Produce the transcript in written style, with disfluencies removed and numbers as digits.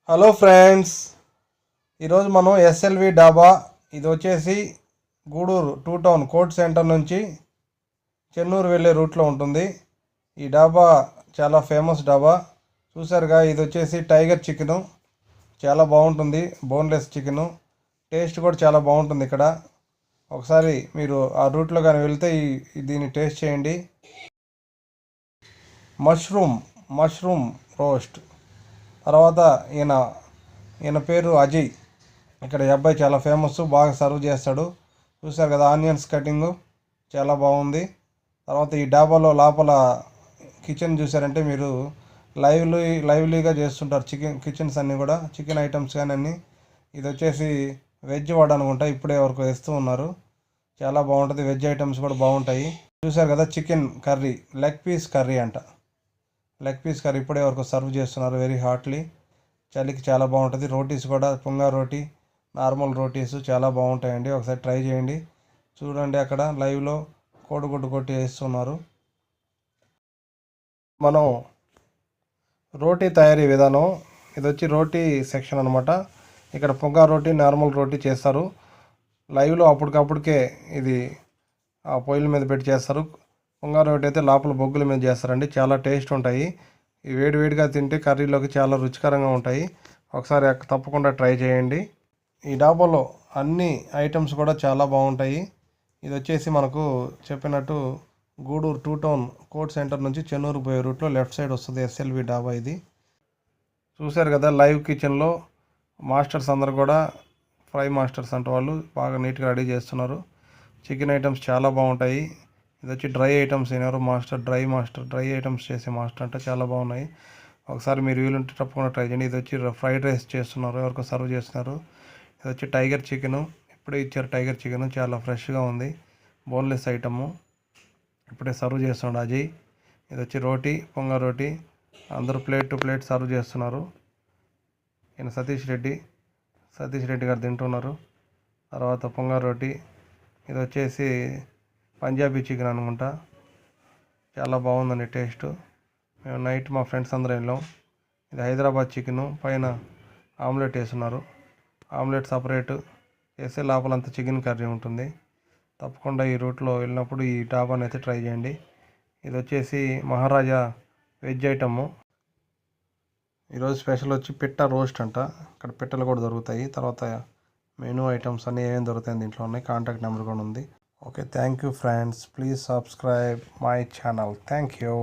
Hello friends, ఈరోజు మనం SLV dhaba, ఇది వచ్చేసి Gudur two town court centre నుంచి చెన్నూరు వెళ్ళే రూట్లో ఉంటుంది. ఈ డాబా చాలా ఫేమస్ డాబా. చూసారుగా, ఇది వచ్చేసి టైగర్ చికెను. చాలా బాగుంటుంది, బోన్లెస్ చికెను. టేస్ట్ కూడా చాలా బాగుంటుంది ఇక్కడ. ఒకసారి మీరు ఆ రూట్లో కానీ వెళ్తే దీన్ని టేస్ట్ చేయండి. Mushroom roast. తర్వాత ఈయన పేరు అజయ్. ఇక్కడ ఈ అబ్బాయి చాలా ఫేమస్, బాగా సర్వ్ చేస్తాడు. చూసారు కదా, ఆనియన్స్ కటింగ్ చాలా బాగుంది. తర్వాత ఈ డాబాలో లోపల కిచెన్ చూసారంటే మీరు లైవ్లీగా చేస్తుంటారు. కిచెన్స్ అన్నీ కూడా, చికెన్ ఐటమ్స్ కానీ అన్నీ. ఇది వచ్చేసి వెజ్ వాడు అనుకుంటా, ఇప్పుడే వరకు వేస్తూ ఉన్నారు. చాలా బాగుంటుంది, వెజ్ ఐటమ్స్ కూడా బాగుంటాయి. చూసారు కదా, chicken curry, leg piece curry అంట. లెగ్ పీస్ కర్రీ ఇప్పుడే వరకు సర్వ్ చేస్తున్నారు, వెరీ హాట్లీ. చలికి చాలా బాగుంటుంది. రోటీస్ కూడా పుంగా రోటీ, నార్మల్ రోటీస్ చాలా బాగుంటాయండి. ఒకసారి ట్రై చేయండి. చూడండి, అక్కడ లైవ్లో కోడిగుడ్డు కొట్టి వేస్తున్నారు. మనం రోటీ తయారీ విధానం, ఇది వచ్చి రోటీ సెక్షన్ అనమాట. ఇక్కడ పుంగా రోటీ, నార్మల్ రోటీ చేస్తారు లైవ్లో. అప్పటికప్పటికే ఇది ఆ పొయ్యిల మీద పెట్టి చేస్తారు. పుంగా రోటీ అయితే లోపల బొగ్గుల మీద చేస్తారండి. చాలా టేస్ట్ ఉంటాయి. ఇవి వేడివేడిగా తింటే కర్రీలోకి చాలా రుచికరంగా ఉంటాయి. ఒకసారి తప్పకుండా ట్రై చేయండి. ఈ డాబాలో అన్ని ఐటమ్స్ కూడా చాలా బాగుంటాయి. ఇది వచ్చేసి మనకు చెప్పినట్టు Gudur two town court centre నుంచి చెన్నూరు పోయే రూట్లో లెఫ్ట్ సైడ్ వస్తుంది ఎస్ఎల్వి డాబా ఇది. చూశారు కదా, లైవ్ కిచెన్లో మాస్టర్స్ అందరు కూడా ఫ్రై మాస్టర్స్ అంటే వాళ్ళు బాగా నీట్గా రెడీ చేస్తున్నారు. చికెన్ ఐటమ్స్ చాలా బాగుంటాయి. ఇది వచ్చి డ్రై ఐటమ్స్ అయినారు మాస్టర్, డ్రై ఐటమ్స్ చేసే మాస్టర్ అంటే చాలా బాగున్నాయి. ఒకసారి మీరు వీలుంటే తప్పకుండా ట్రై చేయండి. ఇది వచ్చి ఫ్రైడ్ రైస్ చేస్తున్నారు, ఎవరికో సర్వ్ చేస్తున్నారు. ఇది వచ్చి టైగర్ చికెను, ఇప్పుడే ఇచ్చారు టైగర్ చికెను, చాలా ఫ్రెష్గా ఉంది, బోన్లెస్ ఐటము. ఇప్పుడే సర్వ్ చేస్తున్నాడు అజయ్. ఇది వచ్చి రోటీ, పొంగ రోటీ, అందరూ ప్లేట్ టు ప్లేట్ సర్వ్ చేస్తున్నారు. ఈయన సతీష్ రెడ్డి గారు తింటున్నారు. తర్వాత పొంగ రోటీ, ఇది వచ్చేసి పంజాబీ చికెన్ అనుకుంటా, చాలా బాగుందండి టేస్ట్. మేము నైట్ మా ఫ్రెండ్స్ అందరం వెళ్ళాం. ఇది హైదరాబాద్ చికెను, పైన ఆమ్లెట్ వేస్తున్నారు. ఆమ్లెట్ సపరేట్ వేస్తే లోపలంతా చికెన్ కర్రీ ఉంటుంది. తప్పకుండా ఈ రూట్లో వెళ్ళినప్పుడు ఈ డాబాని అయితే ట్రై చేయండి. ఇది వచ్చేసి మహారాజా వెజ్ ఐటము. ఈరోజు స్పెషల్ వచ్చి పిట్ట రోస్ట్ అంట. ఇక్కడ పిట్టలు కూడా దొరుకుతాయి. తర్వాత మెనూ ఐటమ్స్ అన్నీ ఏమేమి దొరుకుతాయి దీంట్లో ఉన్నాయి. కాంటాక్ట్ నెంబర్ కూడా ఉంది. Okay, thank you friends. Please subscribe my channel. Thank you.